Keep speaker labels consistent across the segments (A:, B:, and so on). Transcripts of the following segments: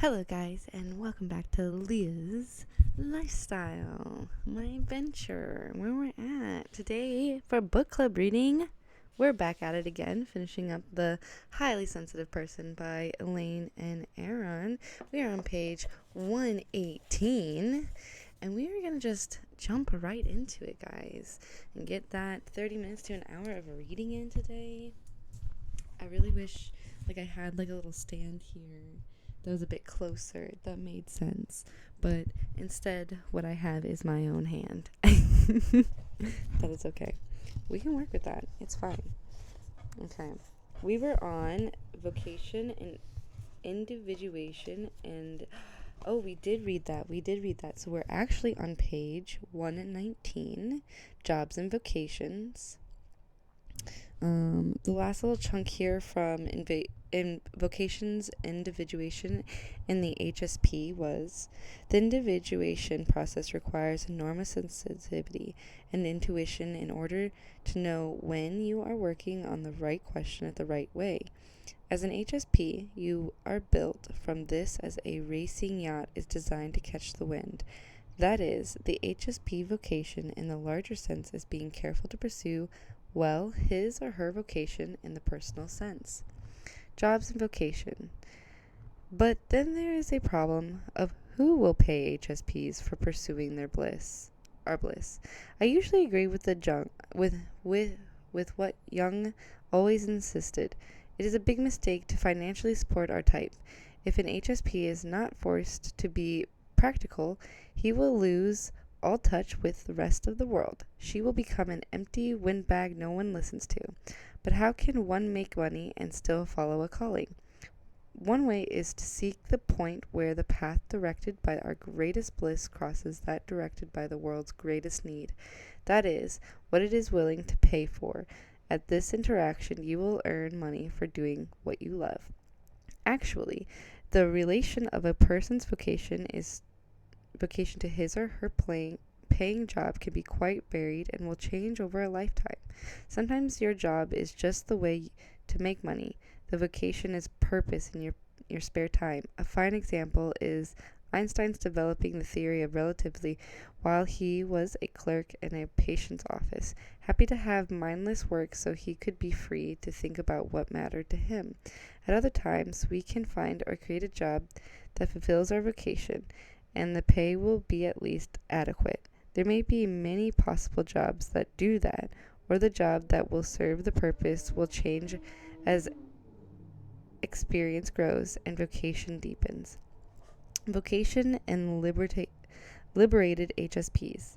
A: Hello guys, and welcome back to Leah's Lifestyle, my adventure, where we're at today for book club reading. We're back at it again, finishing up The Highly Sensitive Person by Elaine N. Aron. We are on page 118, and we are going to just jump right into it, guys, and get that 30 minutes to an hour of reading in today. I really wish I had a little stand here that was a bit closer, that made sense. But instead, what I have is my own hand. That is okay. We can work with that. It's fine. Okay. We were on vocation and individuation and... Oh, we did read that. So we're actually on page 119, Jobs and Vocations. The last little chunk here from in vocations individuation in the HSP was the individuation process requires enormous sensitivity and intuition in order to know when you are working on the right question at the right way. As an HSP, you are built from this as a racing yacht is designed to catch the wind. That is, the HSP vocation in the larger sense is being careful to pursue his or her vocation in the personal sense. Jobs and vocation. But then there is a problem of who will pay HSPs for pursuing their bliss. Our bliss. I usually agree with with what Young always insisted. It is a big mistake to financially support our type. If an HSP is not forced to be practical, he will lose all touch with the rest of the world. She will become an empty windbag no one listens to. But how can one make money and still follow a calling? One way is to seek the point where the path directed by our greatest bliss crosses that directed by the world's greatest need. That is, what it is willing to pay for. At this interaction, you will earn money for doing what you love. Actually, the relation of a person's vocation to his or her paying job can be quite varied and will change over a lifetime. Sometimes your job is just the way to make money. The vocation is purpose in your spare time. A fine example is Einstein's developing the theory of relativity while he was a clerk in a patient's office, happy to have mindless work so he could be free to think about what mattered to him. At other times, we can find or create a job that fulfills our vocation, and the pay will be at least adequate. There may be many possible jobs that do that, or the job that will serve the purpose will change as experience grows and vocation deepens. Vocation and liberated HSPs.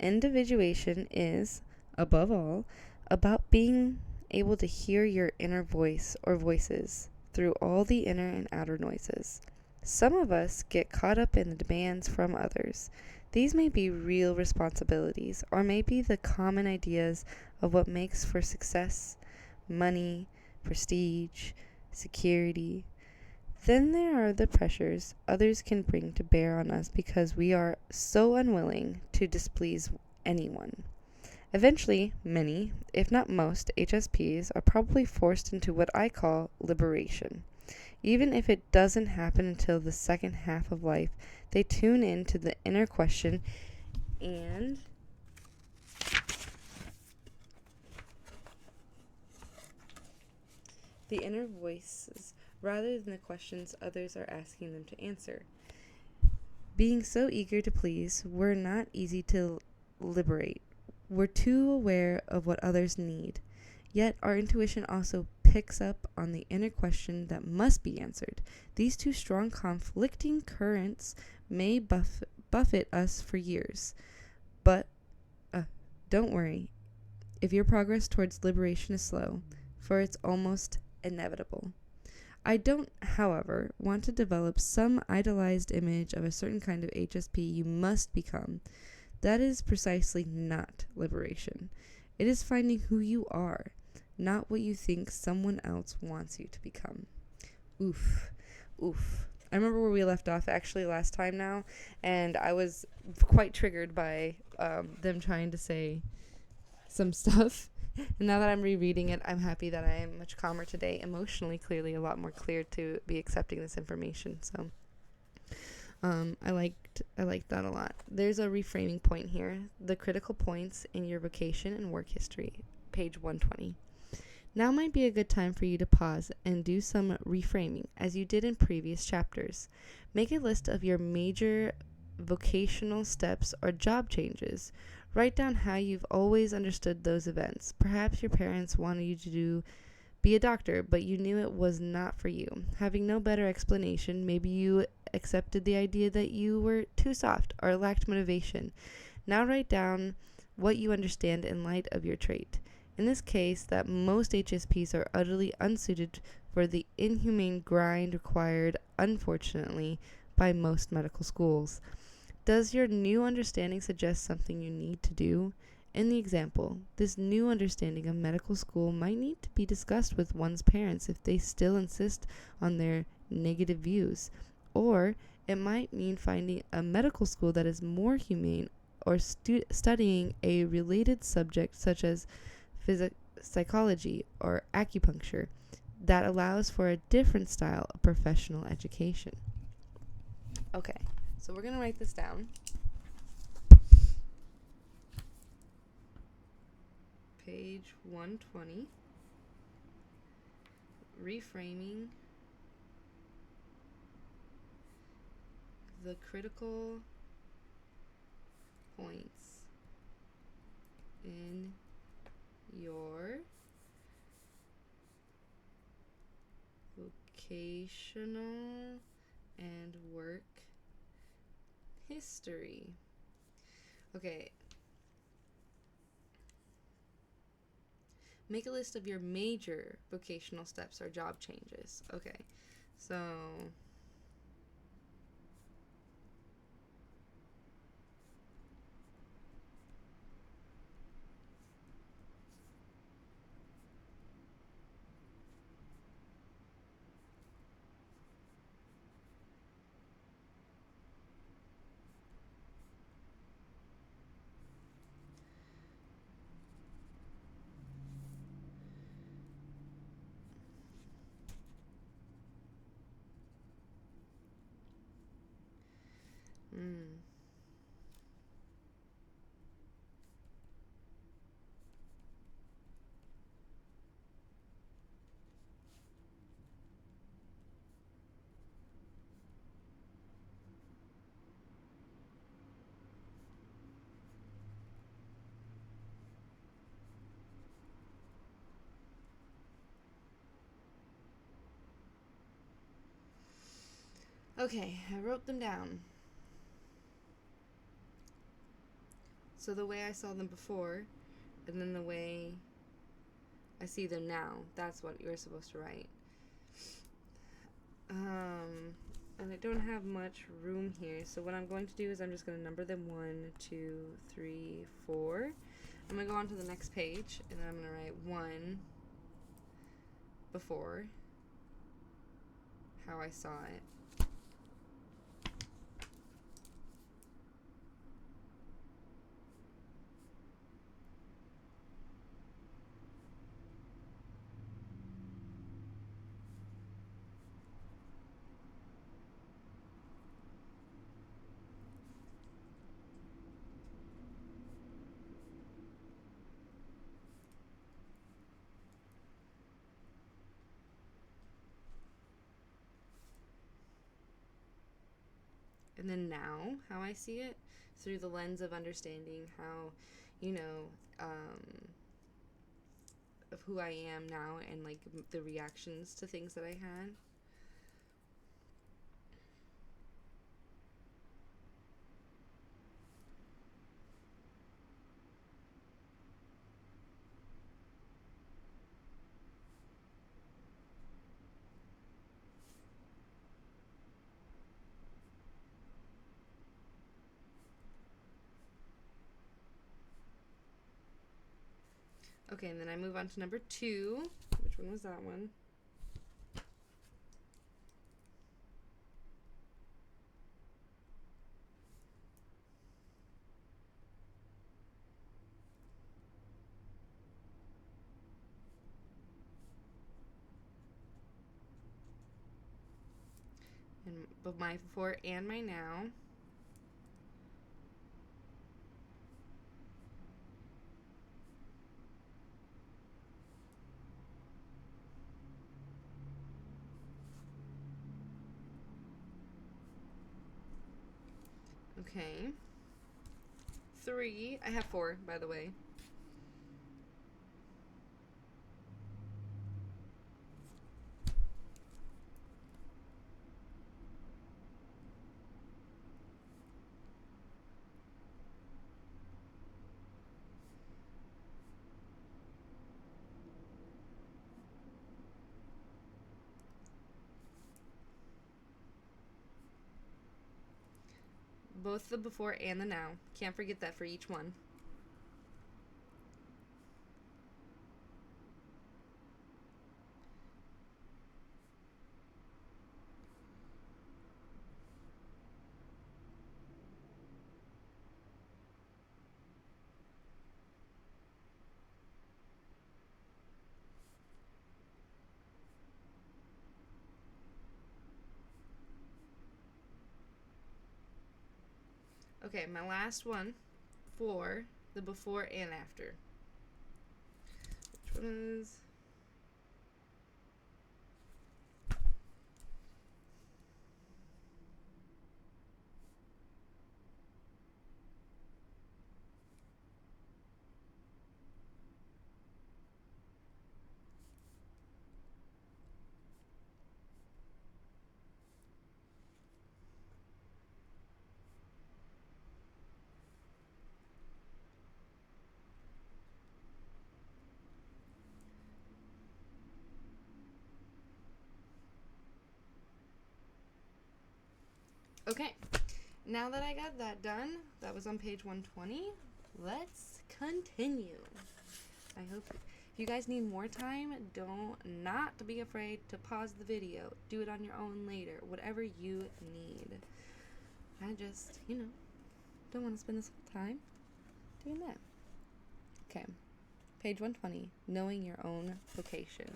A: Individuation is, above all, about being able to hear your inner voice or voices through all the inner and outer noises. Some of us get caught up in the demands from others. These may be real responsibilities, or may be the common ideas of what makes for success, money, prestige, security. Then there are the pressures others can bring to bear on us because we are so unwilling to displease anyone. Eventually, many, if not most, HSPs are probably forced into what I call liberation. Even if it doesn't happen until the second half of life, they tune in to the inner question and the inner voices rather than the questions others are asking them to answer. Being so eager to please, we're not easy to liberate. We're too aware of what others need. Yet our intuition also picks up on the inner question that must be answered. These two strong conflicting currents may buffet us for years. But don't worry if your progress towards liberation is slow, for it's almost inevitable. I don't, however, want to develop some idolized image of a certain kind of HSP you must become. That is precisely not liberation. It is finding who you are, not what you think someone else wants you to become. Oof. I remember where we left off actually last time now, and I was quite triggered by them trying to say some stuff And now that I'm rereading it, I'm happy that I am much calmer today, emotionally, clearly a lot more clear to be accepting this information. So I liked that a lot. There's a reframing point here. The critical points in your vocation and work history, page 120. Now might be a good time for you to pause and do some reframing, as you did in previous chapters. Make a list of your major vocational steps or job changes. Write down how you've always understood those events. Perhaps your parents wanted you to be a doctor, but you knew it was not for you. Having no better explanation, maybe you accepted the idea that you were too soft or lacked motivation. Now write down what you understand in light of your trait. In this case, that most HSPs are utterly unsuited for the inhumane grind required, unfortunately, by most medical schools. Does your new understanding suggest something you need to do? In the example, this new understanding of medical school might need to be discussed with one's parents if they still insist on their negative views. Or it might mean finding a medical school that is more humane, or studying a related subject such as psychology or acupuncture that allows for a different style of professional education. Okay, so we're going to write this down. Page 120. Reframing the critical points in your vocational and work history. Okay. Make a list of your major vocational steps or job changes. Okay. So okay, I wrote them down. So the way I saw them before, and then the way I see them now, that's what you're supposed to write. And I don't have much room here, so what I'm going to do is I'm just going to number them 1, 2, 3, 4. I'm going to go on to the next page, and then I'm going to write 1 before, how I saw it. And then now, how I see it, through the lens of understanding how, of who I am now and, like, the reactions to things that I had. Okay, and then I move on to number 2. Which one was that one? But my before and my now. Okay. 3. I have 4, by the way. Both the before and the now. Can't forget that for each one. Okay, my last one for the before and after. Which one is... Okay, now that I got that done, that was on page 120, let's continue. I hope if you guys need more time, don't not be afraid to pause the video. Do it on your own later, whatever you need. I just, don't want to spend this whole time doing that. Okay, page 120, knowing your own vocation.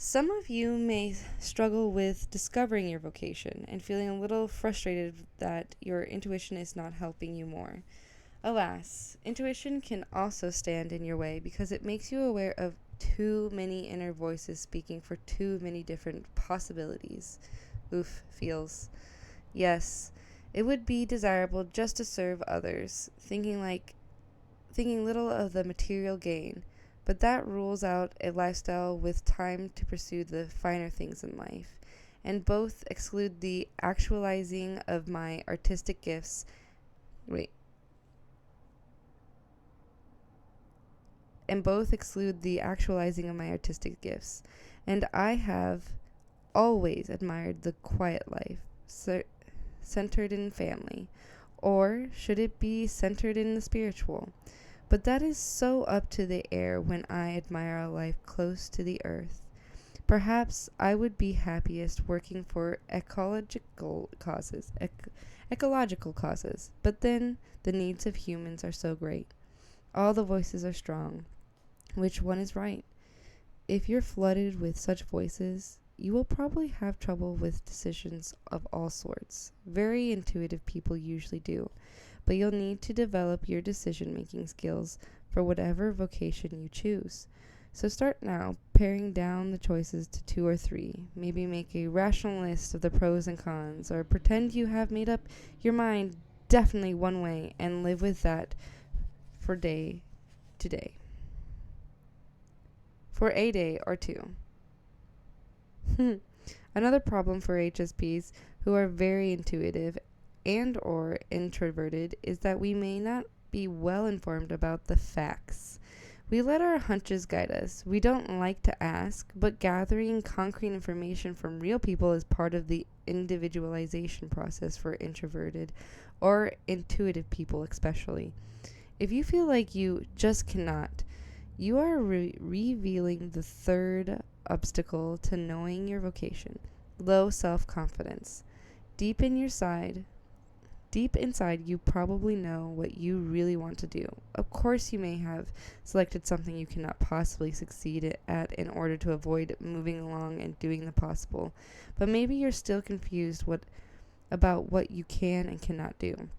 A: Some of you may struggle with discovering your vocation and feeling a little frustrated that your intuition is not helping you more. Alas, intuition can also stand in your way because it makes you aware of too many inner voices speaking for too many different possibilities. Oof, feels. Yes, it would be desirable just to serve others, thinking little of the material gain. But that rules out a lifestyle with time to pursue the finer things in life, and both exclude the actualizing of my artistic gifts. And I have always admired the quiet life, centered in family. Or should it be centered in the spiritual? But that is so up to the air when I admire a life close to the earth. Perhaps I would be happiest working for ecological causes, but then the needs of humans are so great. All the voices are strong. Which one is right? If you're flooded with such voices, you will probably have trouble with decisions of all sorts. Very intuitive people usually do. But you'll need to develop your decision-making skills for whatever vocation you choose. So start now, paring down the choices to 2 or 3. Maybe make a rational list of the pros and cons, or pretend you have made up your mind definitely one way and live with that for day to day. For a day or 2. Another problem for HSPs who are very intuitive and or introverted is that we may not be well informed about the facts. We let our hunches guide us. We don't like to ask, but gathering concrete information from real people is part of the individualization process for introverted or intuitive people especially. If you feel like you just cannot, you are revealing the third obstacle to knowing your vocation: low self-confidence. Deep in your side, Deep inside, you probably know what you really want to do. Of course, you may have selected something you cannot possibly succeed at in order to avoid moving along and doing the possible. But maybe you're still confused about what you can and cannot do.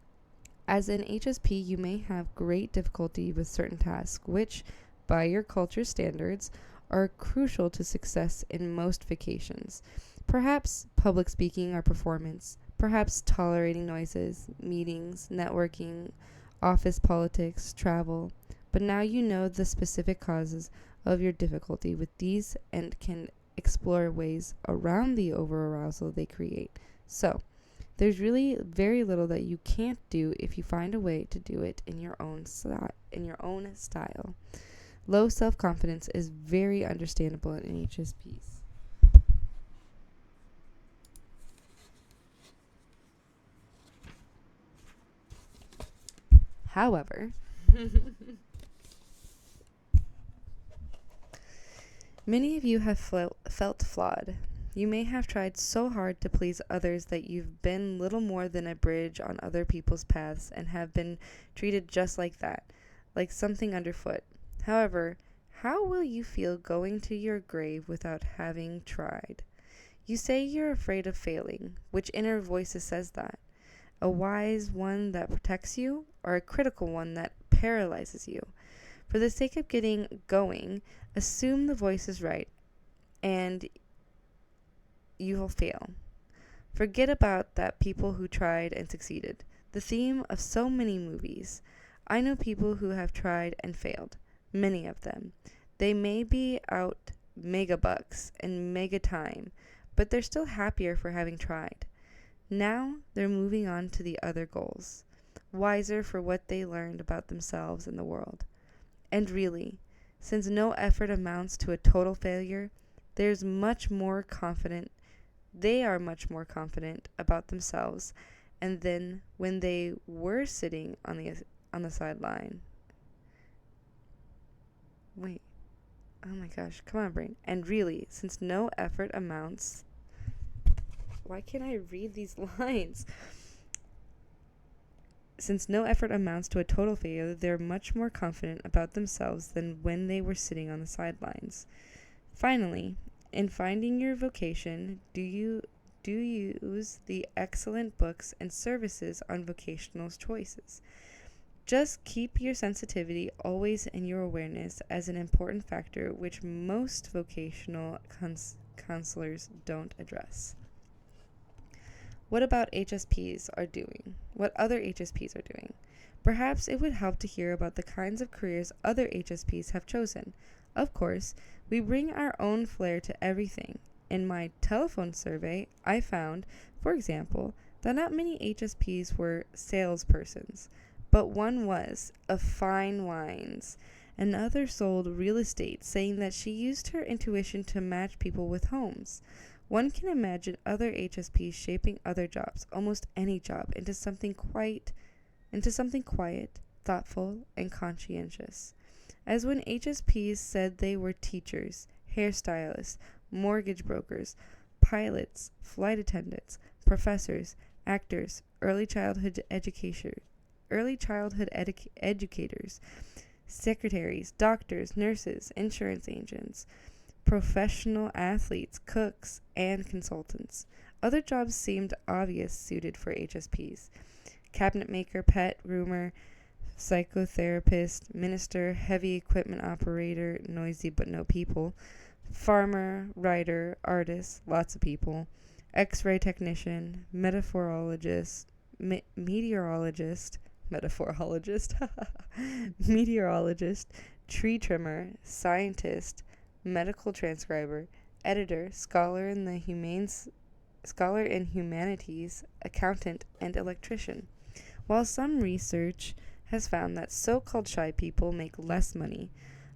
A: As an HSP, you may have great difficulty with certain tasks, which, by your culture's standards, are crucial to success in most vocations. Perhaps public speaking or performance, perhaps tolerating noises, meetings, networking, office politics, travel. But now you know the specific causes of your difficulty with these and can explore ways around the overarousal they create. So, there's really very little that you can't do if you find a way to do it in your own style. Low self-confidence is very understandable in HSPs. However, many of you have felt flawed. You may have tried so hard to please others that you've been little more than a bridge on other people's paths and have been treated just like that, like something underfoot. However, how will you feel going to your grave without having tried? You say you're afraid of failing. Which inner voice says that? A wise one that protects you, or a critical one that paralyzes you? For the sake of getting going, assume the voice is right, and you will fail. Forget about that people who tried and succeeded. The theme of so many movies. I know people who have tried and failed. Many of them. They may be out mega bucks and mega time, but they're still happier for having tried. Now they're moving on to the other goals, wiser for what they learned about themselves and the world. And really, since no effort amounts to a total failure, they are much more confident about themselves and then when they were sitting on the sideline. Wait. Oh my gosh, come on, brain. And really, since no effort amounts... Why can't I read these lines? Since no effort amounts to a total failure, they're much more confident about themselves than when they were sitting on the sidelines. Finally, in finding your vocation, do you use the excellent books and services on vocational choices? Just keep your sensitivity always in your awareness as an important factor which most vocational counselors don't address. What about HSPs are doing? What other HSPs are doing? Perhaps it would help to hear about the kinds of careers other HSPs have chosen. Of course, we bring our own flair to everything. In my telephone survey, I found, for example, that not many HSPs were salespersons, but one was, of fine wines. Another sold real estate, saying that she used her intuition to match people with homes. One can imagine other HSPs shaping other jobs, almost any job, into something quiet, thoughtful, and conscientious. As when HSPs said they were teachers, hairstylists, mortgage brokers, pilots, flight attendants, professors, actors, early childhood educators, secretaries, doctors, nurses, insurance agents, professional athletes, cooks, and consultants. Other jobs seemed obvious suited for HSPs. Cabinet maker, pet groomer, psychotherapist, minister, heavy equipment operator, noisy but no people, farmer, writer, artist, lots of people, X-ray technician, meteorologist, tree trimmer, scientist, medical transcriber, editor, scholar in humanities, accountant, and electrician. While some research has found that so-called shy people make less money,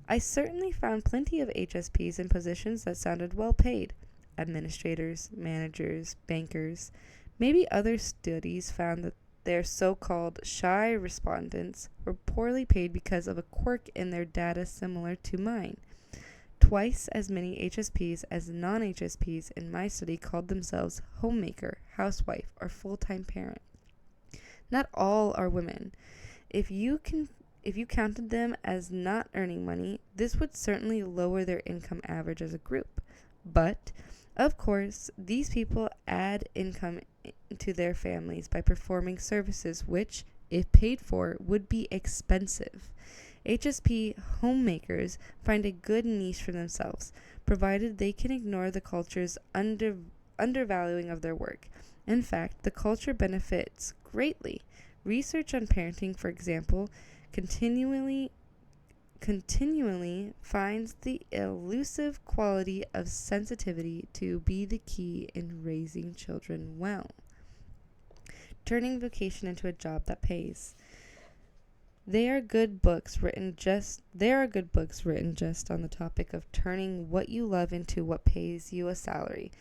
A: I certainly found plenty of HSPs in positions that sounded well paid. Administrators, managers, bankers. Maybe other studies found that their so-called shy respondents were poorly paid because of a quirk in their data similar to mine. Twice as many HSPs as non-HSPs in my study called themselves homemaker, housewife, or full-time parent. Not all are women. If you counted them as not earning money, this would certainly lower their income average as a group. But, of course, these people add income to their families by performing services which, if paid for, would be expensive. HSP homemakers find a good niche for themselves, provided they can ignore the culture's undervaluing of their work. In fact, the culture benefits greatly. Research on parenting, for example, continually finds the elusive quality of sensitivity to be the key in raising children well. Turning vocation into a job that pays. There are good books written just on the topic of turning what you love into what pays you a salary.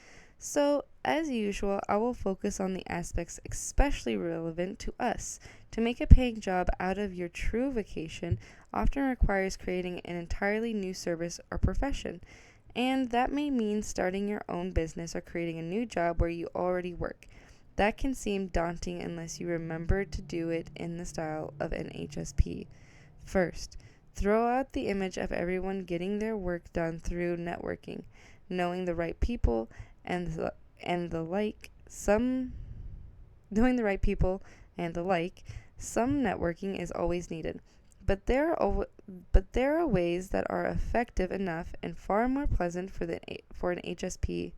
A: So, as usual, I will focus on the aspects especially relevant to us. To make a paying job out of your true vocation often requires creating an entirely new service or profession, and that may mean starting your own business or creating a new job where you already work. That can seem daunting unless you remember to do it in the style of an HSP. First, throw out the image of everyone getting their work done through networking, knowing the right people and the like. Some networking is always needed, but there are ways that are effective enough and far more pleasant for an HSP.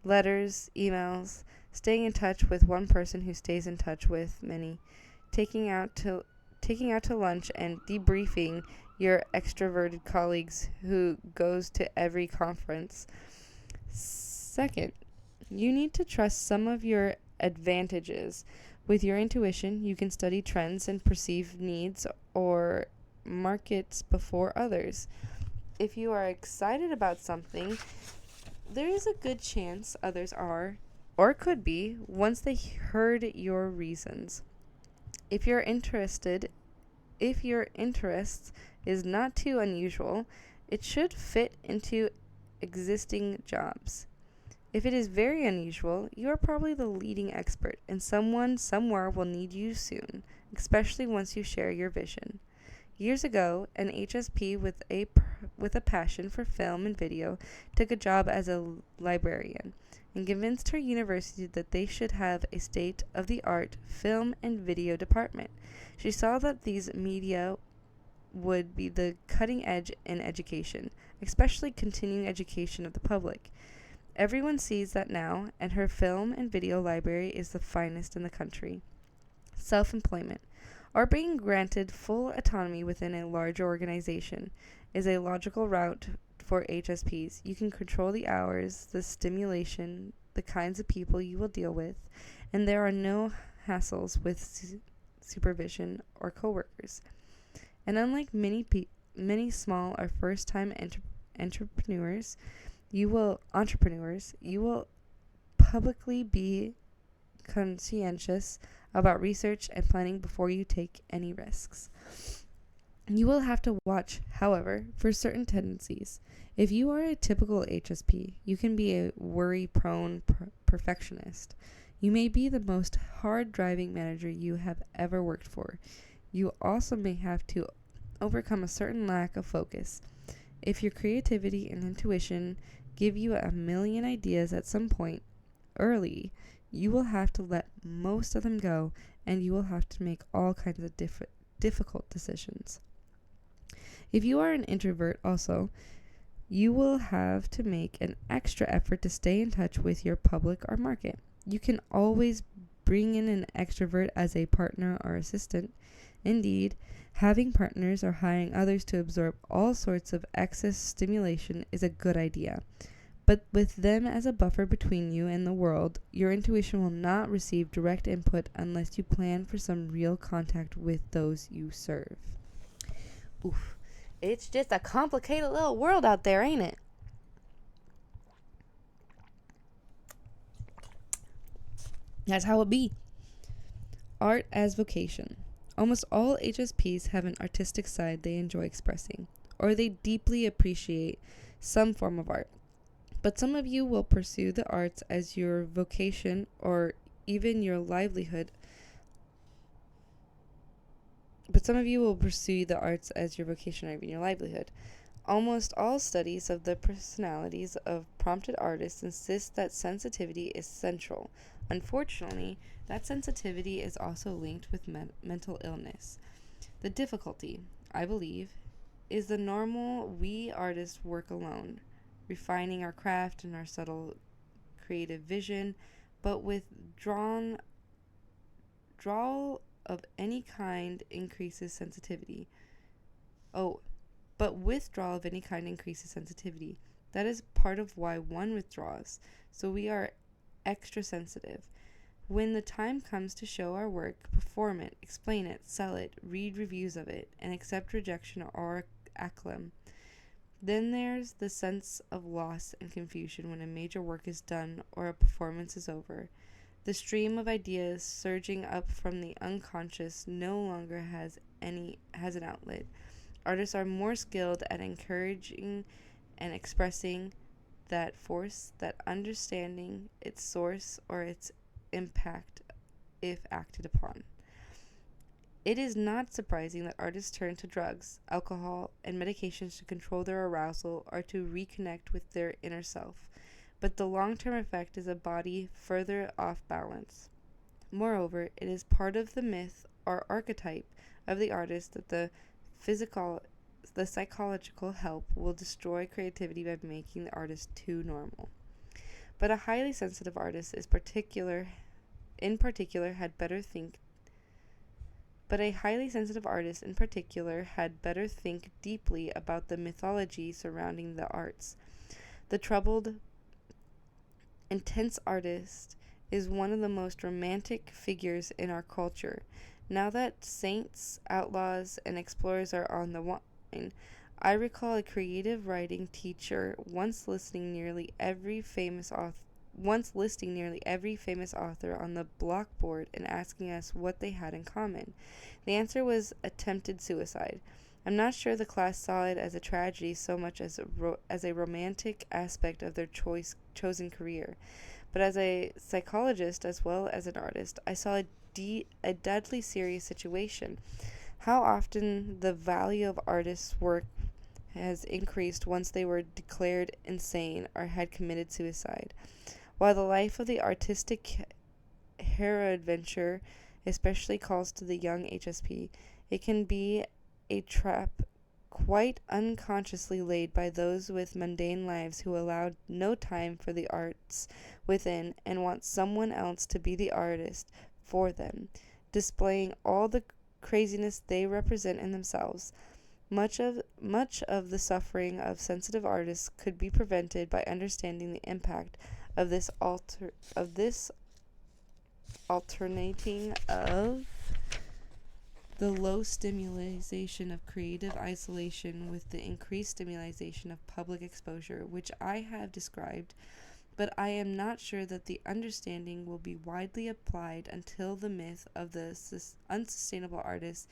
A: Letters, emails, staying in touch with one person who stays in touch with many, taking out to lunch and debriefing your extroverted colleagues who goes to every conference. Second, you need to trust some of your advantages. With your intuition, you can study trends and perceive needs or markets before others. If you are excited about something, there is a good chance others are, or could be, once they heard your reasons. If your interest is not too unusual, it should fit into existing jobs. If it is very unusual, you are probably the leading expert, and someone somewhere will need you soon, especially once you share your vision. Years ago, an HSP with a passion for film and video took a job as a librarian and convinced her university that they should have a state-of-the-art film and video department. She saw that these media would be the cutting edge in education, especially continuing education of the public. Everyone sees that now, and her film and video library is the finest in the country. Self-employment, or being granted full autonomy within a larger organization, is a logical route for HSPs. You can control the hours, the stimulation, the kinds of people you will deal with, and there are no hassles with supervision or coworkers. And unlike many small or first-time entrepreneurs, you will publicly be conscientious about research and planning before you take any risks. You will have to watch, however, for certain tendencies. If you are a typical HSP, you can be a worry-prone perfectionist. You may be the most hard-driving manager you have ever worked for. You also may have to overcome a certain lack of focus. If your creativity and intuition give you a million ideas at some point early, you will have to let most of them go, and you will have to make all kinds of difficult decisions. If you are an introvert also, you will have to make an extra effort to stay in touch with your public or market. You can always bring in an extrovert as a partner or assistant. Indeed, having partners or hiring others to absorb all sorts of excess stimulation is a good idea. But with them as a buffer between you and the world, your intuition will not receive direct input unless you plan for some real contact with those you serve. Oof. It's just a complicated little world out there, ain't it? That's how it be. Art as vocation. Almost all HSPs have an artistic side they enjoy expressing, or they deeply appreciate some form of art. But some of you will pursue the arts as your vocation or even your livelihood. but some of you will pursue the arts as your vocation or even your livelihood. Almost all studies of the personalities of prompted artists insist that sensitivity is central. Unfortunately, that sensitivity is also linked with mental illness. The difficulty, I believe, is the normal we artists work alone, refining our craft and our subtle creative vision, but withdrawal of any kind increases sensitivity. But withdrawal of any kind increases sensitivity. That is part of why one withdraws, so we are extra sensitive. When the time comes to show our work, perform it, explain it, sell it, read reviews of it, and accept rejection or acclaim, then there's the sense of loss and confusion when a major work is done or a performance is over. The stream of ideas surging up from the unconscious no longer has an outlet. Artists are more skilled at encouraging and expressing that force, that understanding its source or its impact if acted upon. It is not surprising that artists turn to drugs, alcohol, and medications to control their arousal or to reconnect with their inner self, but the long-term effect is a body further off balance. Moreover, it is part of the myth or archetype of the artist that the psychological help will destroy creativity by making the artist too normal. But a highly sensitive artist a highly sensitive artist in particular had better think deeply about the mythology surrounding the arts. The troubled, intense artist is one of the most romantic figures in our culture. Now that saints, outlaws, and explorers are on the line, I recall a creative writing teacher once listing nearly every famous author on the blackboard and asking us what they had in common. The answer was attempted suicide. I'm not sure the class saw it as a tragedy so much as a romantic aspect of their chosen career. But as a psychologist as well as an artist, I saw a deadly serious situation. How often the value of artists' work has increased once they were declared insane or had committed suicide. While the life of the artistic hero-adventure especially calls to the young HSP, it can be a trap quite unconsciously laid by those with mundane lives who allow no time for the arts within and want someone else to be the artist for them, displaying all the craziness they represent in themselves. Much of the suffering of sensitive artists could be prevented by understanding the impact of this alternating of the low stimulation of creative isolation with the increased stimulation of public exposure, which I have described, but I am not sure that the understanding will be widely applied until the myth of the unsustainable artist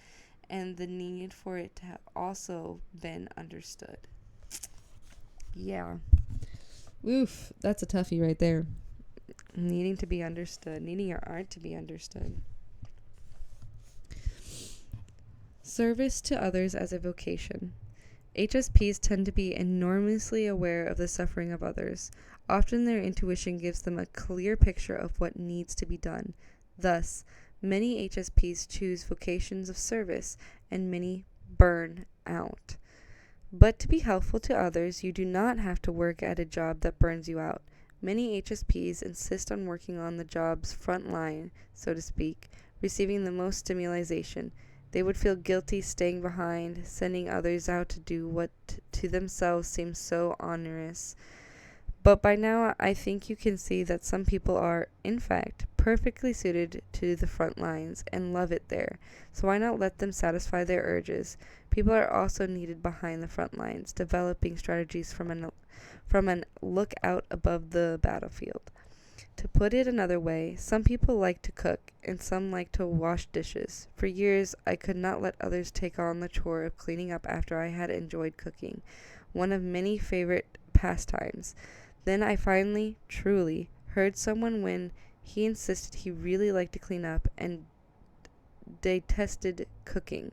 A: and the need for it to have also been understood. Yeah.
B: Oof, that's a toughie right there.
A: Needing to be understood, needing your art to be understood. Service to others as a vocation. HSPs tend to be enormously aware of the suffering of others. Often their intuition gives them a clear picture of what needs to be done. Thus, many HSPs choose vocations of service, and many burn out. But to be helpful to others, you do not have to work at a job that burns you out. Many HSPs insist on working on the job's front line, so to speak, receiving the most stimulation. They would feel guilty staying behind, sending others out to do what to themselves seems so onerous. But by now, I think you can see that some people are, in fact, perfectly suited to the front lines and love it there. So why not let them satisfy their urges? People are also needed behind the front lines, developing strategies from an lookout above the battlefield. To put it another way, some people like to cook, and some like to wash dishes. For years, I could not let others take on the chore of cleaning up after I had enjoyed cooking, one of many favorite pastimes. Then I finally, truly, heard someone when he insisted he really liked to clean up and detested cooking.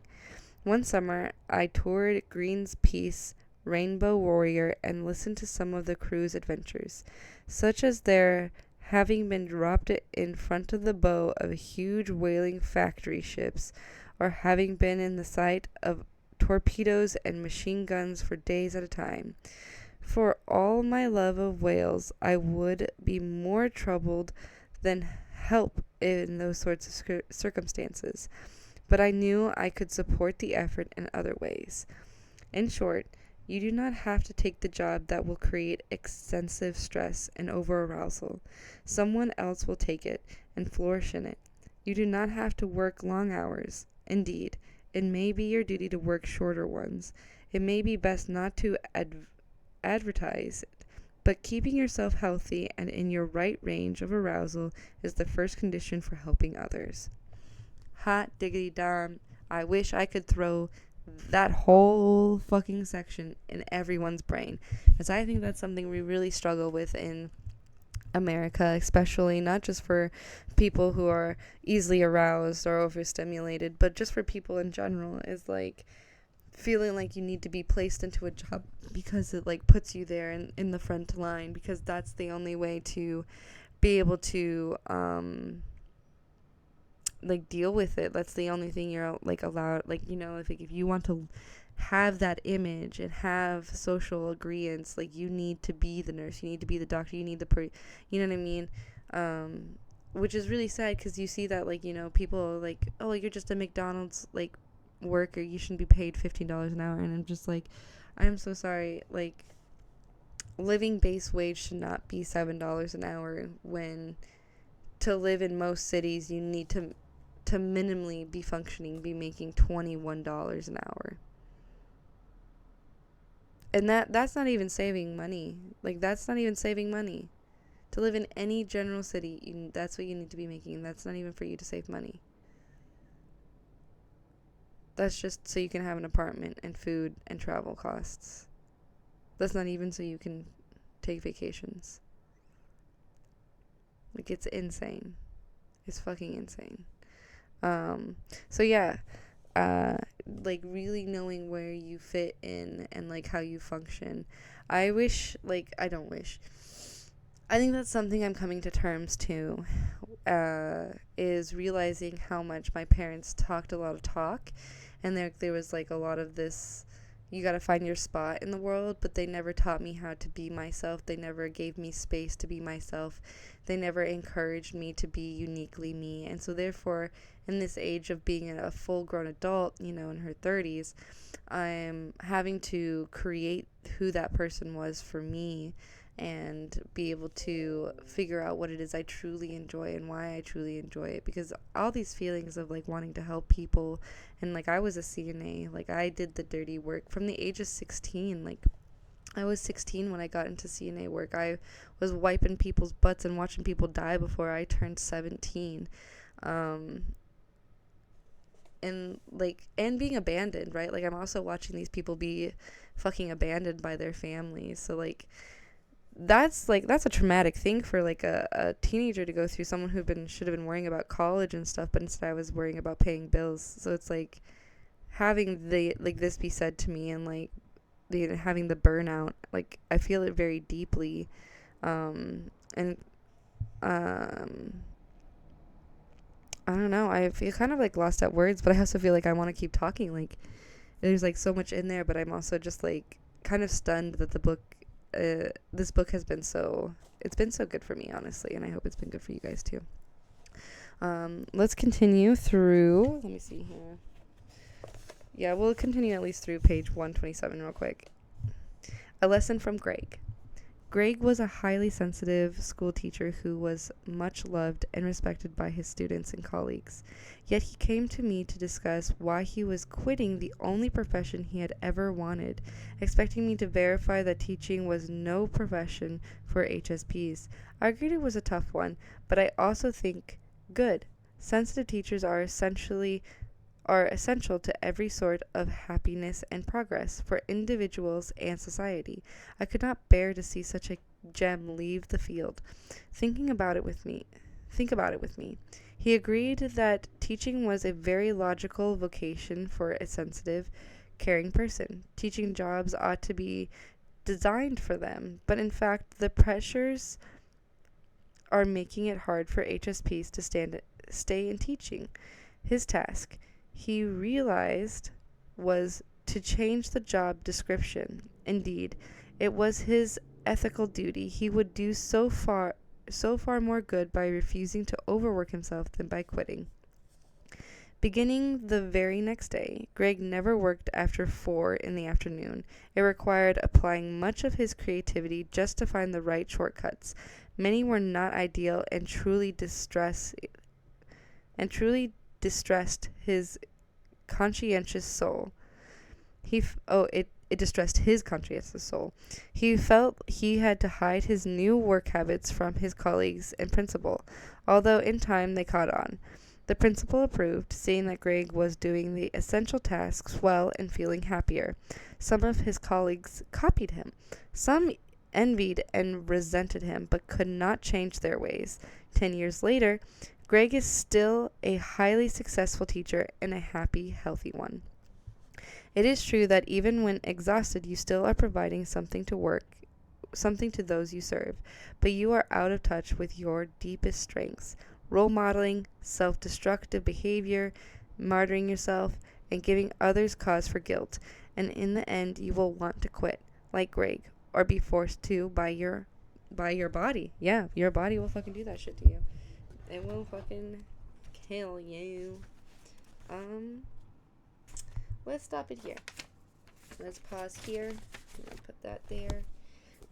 A: One summer, I toured Greenpeace Rainbow Warrior and listened to some of the crew's adventures, such as their having been dropped in front of the bow of huge whaling factory ships, or having been in the sight of torpedoes and machine guns for days at a time. For all my love of whales, I would be more troubled than help in those sorts of circumstances, but I knew I could support the effort in other ways. In short, you do not have to take the job that will create excessive stress and over-arousal. Someone else will take it and flourish in it. You do not have to work long hours. Indeed, it may be your duty to work shorter ones. It may be best not to advertise it, but keeping yourself healthy and in your right range of arousal is the first condition for helping others. Hot diggity darn, I wish I could throw that whole fucking section in everyone's brain, because I think that's something we really struggle with in America, especially not just for people who are easily aroused or overstimulated, but just for people in general, is like feeling like you need to be placed into a job because it like puts you there in the front line, because that's the only way to be able to like deal with it. That's the only thing you're like allowed, like, you know, if you want to have that image and have social agreements, like you need to be the nurse, you need to be the doctor, you need the you know what I mean, which is really sad, because you see that, like, you know, people are like, oh, you're just a McDonald's like worker, you shouldn't be paid $15 an hour. And I'm just like, I'm so sorry, like, living base wage should not be $7 an hour, when to live in most cities you need to minimally be functioning, be making $21 an hour. And that's not even saving money. Like, that's not even saving money. To live in any general city, that's what you need to be making. And that's not even for you to save money. That's just so you can have an apartment and food and travel costs. That's not even so you can take vacations. Like, it's insane. It's fucking insane. So yeah, like really knowing where you fit in and like how you function. I don't wish. I think that's something I'm coming to terms to, is realizing how much my parents talked a lot of talk, and there was like a lot of this, you gotta find your spot in the world, but they never taught me how to be myself. They never gave me space to be myself. They never encouraged me to be uniquely me. And so therefore, in this age of being a full-grown adult, you know, in her 30s, I'm having to create who that person was for me, and be able to figure out what it is I truly enjoy and why I truly enjoy it. Because all these feelings of like wanting to help people, and like I was a CNA, like I did the dirty work from the age of 16. Like, I was 16 when I got into CNA work. I was wiping people's butts and watching people die before I turned 17. And being abandoned, right? Like, I'm also watching these people be fucking abandoned by their families. So like, that's a traumatic thing for like a teenager to go through. Someone who should have been worrying about college and stuff, but instead I was worrying about paying bills. So it's like having this be said to me, and like having the burnout, like I feel it very deeply, and I don't know, I feel kind of like lost at words, but I also feel like I want to keep talking. Like, there's like so much in there, but I'm also just like kind of stunned that this book has been it's been so good for me, honestly, and I hope it's been good for you guys too. Let's continue through, let me see here. Yeah, we'll continue at least through page 127 real quick. A lesson from Greg. Greg was a highly sensitive school teacher who was much loved and respected by his students and colleagues. Yet he came to me to discuss why he was quitting the only profession he had ever wanted, expecting me to verify that teaching was no profession for HSPs. I agreed it was a tough one, but I also think good. Sensitive teachers are essential to every sort of happiness and progress for individuals and society. I could not bear to see such a gem leave the field. Think about it with me. He agreed that teaching was a very logical vocation for a sensitive, caring person. Teaching jobs ought to be designed for them, but in fact, the pressures are making it hard for HSPs to stay in teaching. His task, he realized, was to change the job description. Indeed, it was his ethical duty. He would do so far more good by refusing to overwork himself than by quitting. Beginning the very next day, Greg never worked after 4 in the afternoon. It required applying much of his creativity just to find the right shortcuts. Many were not ideal and truly distressed his conscientious soul. It distressed his conscientious soul. He felt he had to hide his new work habits from his colleagues and principal, although in time they caught on. The principal approved, seeing that Greg was doing the essential tasks well and feeling happier. Some of his colleagues copied him. Some envied and resented him, but could not change their ways. 10 years later, Greg is still a highly successful teacher and a happy, healthy one. It is true that even when exhausted, you still are providing something to those you serve, but you are out of touch with your deepest strengths. Role modeling, self-destructive behavior, martyring yourself, and giving others cause for guilt. And in the end, you will want to quit, like Greg, or be forced to by your body. Yeah, your body will fucking do that shit to you. It will fucking kill you. Let's stop it here. Let's pause here. I'm gonna put that there.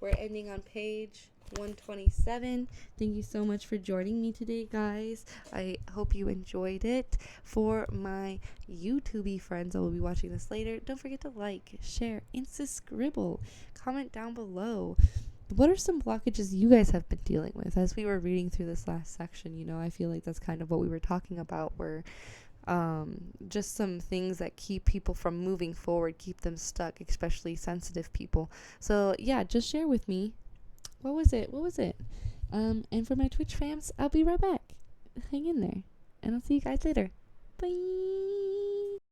A: We're ending on page 127. Thank you so much for joining me today, guys. I hope you enjoyed it. For my YouTube friends that will be watching this later, don't forget to like, share, and subscribe. Comment down below. What are some blockages you guys have been dealing with? As we were reading through this last section, I feel like that's kind of what we were talking about, where just some things that keep people from moving forward, keep them stuck, especially sensitive people. So yeah, just share with me. What was it? And for my Twitch fams, I'll be right back. Hang in there. And I'll see you guys later. Bye.